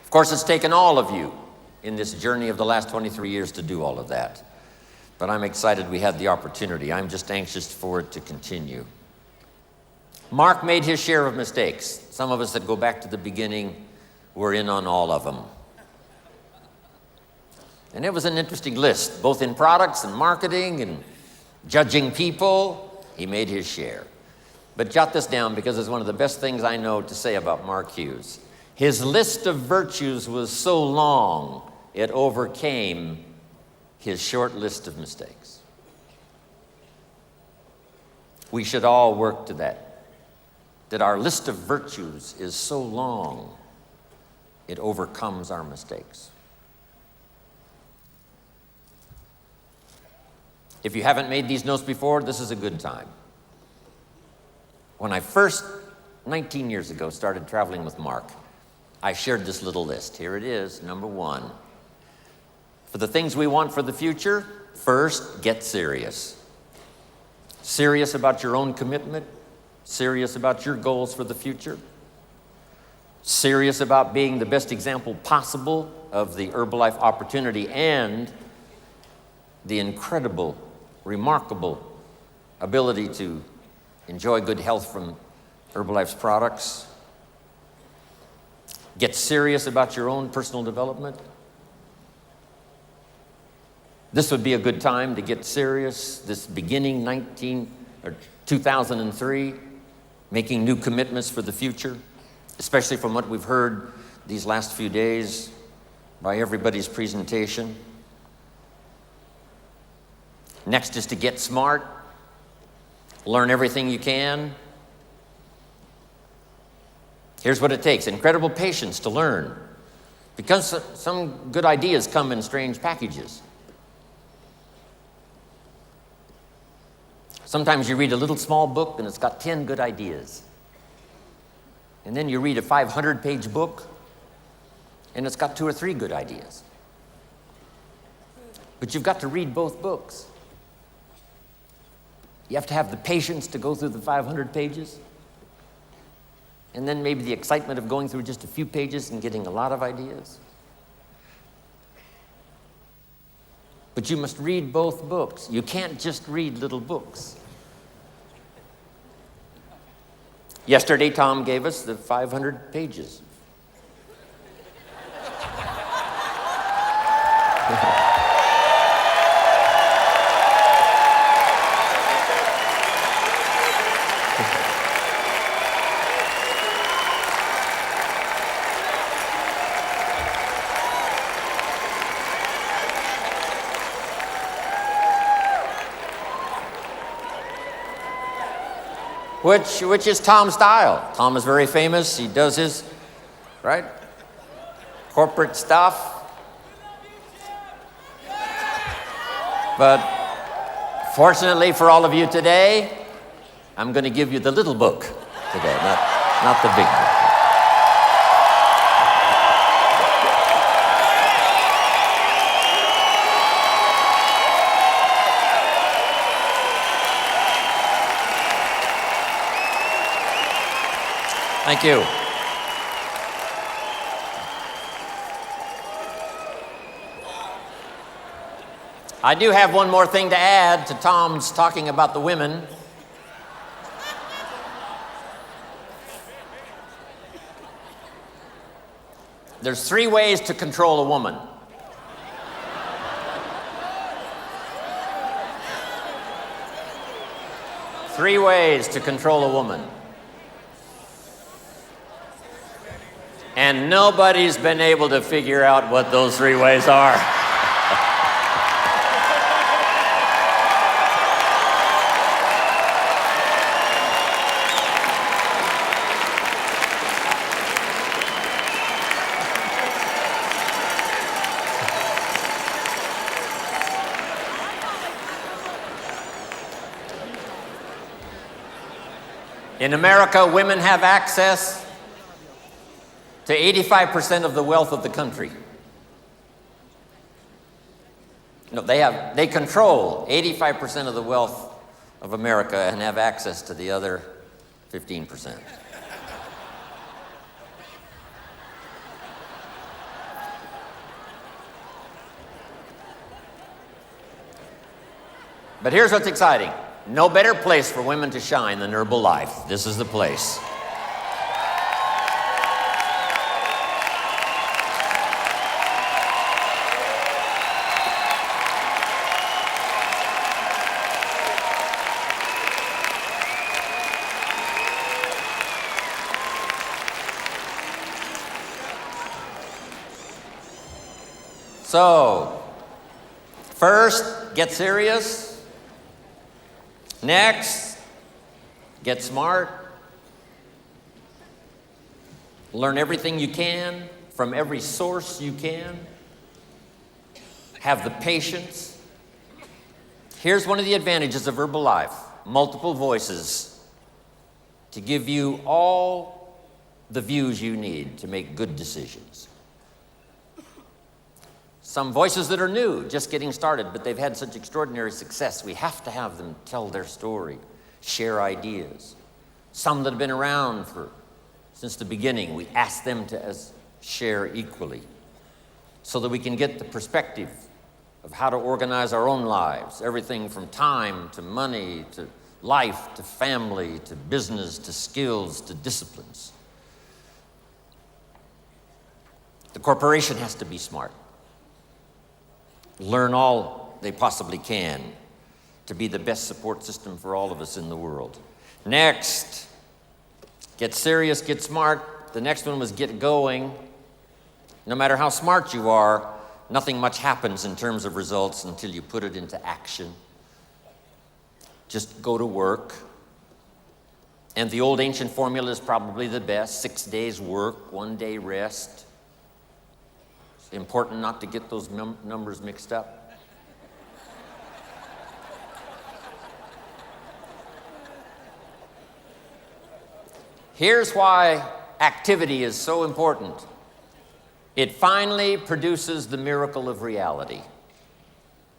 Of course, it's taken all of you in this journey of the last 23 years to do all of that. But I'm excited we had the opportunity. I'm just anxious for it to continue. Mark made his share of mistakes. Some of us that go back to the beginning were in on all of them. And it was an interesting list, both in products and marketing and judging people. He made his share. But jot this down because it's one of the best things I know to say about Mark Hughes. His list of virtues was so long, it overcame his short list of mistakes. We should all work to that our list of virtues is so long, it overcomes our mistakes. If you haven't made these notes before, this is a good time. When I first, 19 years ago, started traveling with Mark, I shared this little list. Here it is, number 1. For the things we want for the future, first, get serious. Serious about your own commitment, serious about your goals for the future, serious about being the best example possible of the Herbalife opportunity and the incredible, remarkable ability to enjoy good health from Herbalife's products. Get serious about your own personal development. This would be a good time to get serious, this beginning 2003, making new commitments for the future, especially from what we've heard these last few days by everybody's presentation. Next is to get smart, learn everything you can. Here's what it takes: incredible patience to learn, because some good ideas come in strange packages. Sometimes you read a little small book and it's got 10 good ideas. And then you read a 500-page book and it's got 2 or 3 good ideas. But you've got to read both books. You have to have the patience to go through the 500 pages. And then maybe the excitement of going through just a few pages and getting a lot of ideas. But you must read both books. You can't just read little books. Yesterday, Tom gave us the 500 pages. Which is Tom's style. Tom is very famous. He does his, right, corporate stuff. But fortunately for all of you today, I'm going to give you the little book today, not the big book. Thank you. I do have one more thing to add to Tom's talking about the women. There's 3 ways to control a woman. Three ways to control a woman. And nobody's been able to figure out what those 3 ways are. In America, women have access to 85% of the wealth of the country. No, they control 85% of the wealth of America and have access to the other 15%. But here's what's exciting. No better place for women to shine than Herbalife. This is the place. So, first, get serious. Next, get smart. Learn everything you can from every source you can. Have the patience. Here's one of the advantages of Herbalife: multiple voices to give you all the views you need to make good decisions. Some voices that are new, just getting started, but they've had such extraordinary success, we have to have them tell their story, share ideas. Some that have been around since the beginning, we ask them to share equally so that we can get the perspective of how to organize our own lives, everything from time to money to life to family to business to skills to disciplines. The corporation has to be smart. Learn all they possibly can to be the best support system for all of us in the world. Next, get serious, get smart. The next one was get going. No matter how smart you are, nothing much happens in terms of results until you put it into action. Just go to work. And the old ancient formula is probably the best: 6 days work, 1 day rest. Important not to get those numbers mixed up. Here's why activity is so important. It finally produces the miracle of reality.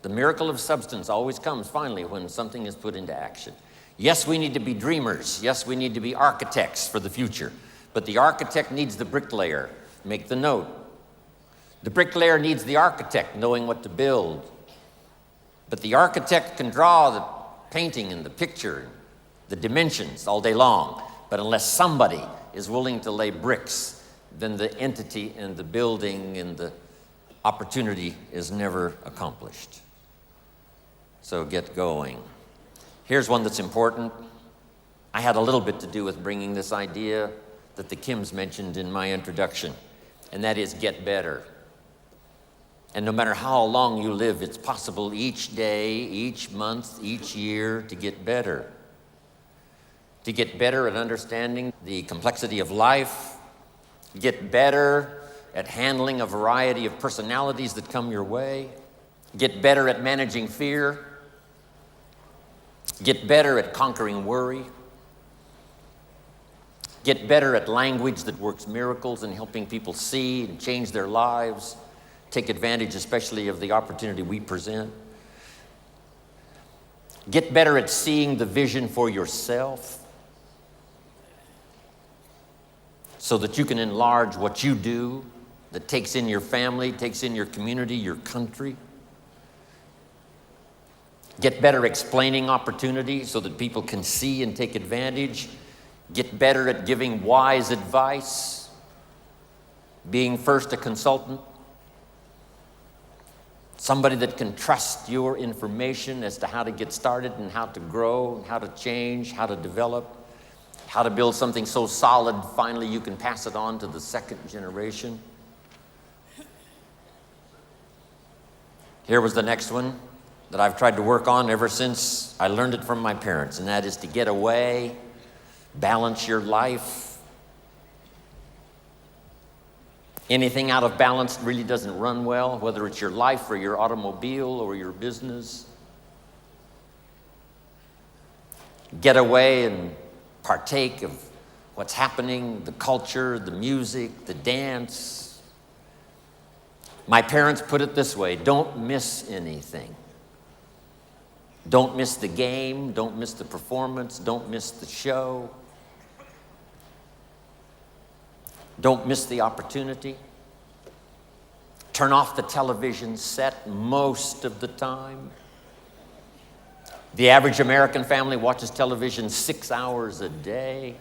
The miracle of substance always comes finally when something is put into action. Yes, we need to be dreamers. Yes, we need to be architects for the future. But the architect needs the bricklayer. Make the note. The bricklayer needs the architect knowing what to build. But the architect can draw the painting and the picture, the dimensions all day long. But unless somebody is willing to lay bricks, then the entity and the building and the opportunity is never accomplished. So get going. Here's one that's important. I had a little bit to do with bringing this idea that the Kims mentioned in my introduction, and that is get better. And no matter how long you live, it's possible each day, each month, each year to get better. To get better at understanding the complexity of life, get better at handling a variety of personalities that come your way, get better at managing fear, get better at conquering worry, get better at language that works miracles and helping people see and change their lives, take advantage especially of the opportunity we present. Get better at seeing the vision for yourself so that you can enlarge what you do, that takes in your family, takes in your community, your country. Get better explaining opportunity so that people can see and take advantage. Get better at giving wise advice, being first a consultant, somebody that can trust your information as to how to get started and how to grow, and how to change, how to develop, how to build something so solid finally you can pass it on to the second generation. Here was the next one that I've tried to work on ever since I learned it from my parents, and that is to get away, balance your life. Anything out of balance really doesn't run well, whether it's your life or your automobile or your business. Get away and partake of what's happening, the culture, the music, the dance. My parents put it this way: don't miss anything. Don't miss the game, don't miss the performance, don't miss the show. Don't miss the opportunity. Turn off the television set most of the time. The average American family watches television 6 hours a day.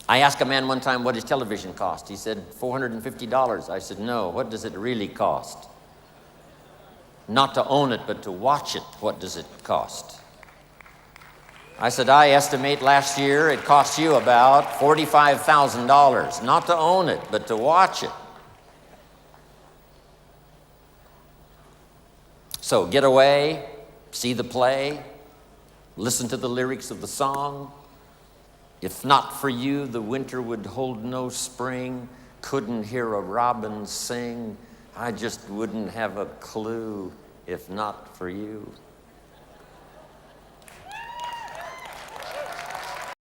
I asked a man one time what his television cost. He said, $450. I said, no, what does it really cost? Not to own it, but to watch it, what does it cost? I said, I estimate last year it cost you about $45,000, not to own it, but to watch it. So get away, see the play, listen to the lyrics of the song. If not for you, the winter would hold no spring, couldn't hear a robin sing. I just wouldn't have a clue if not for you.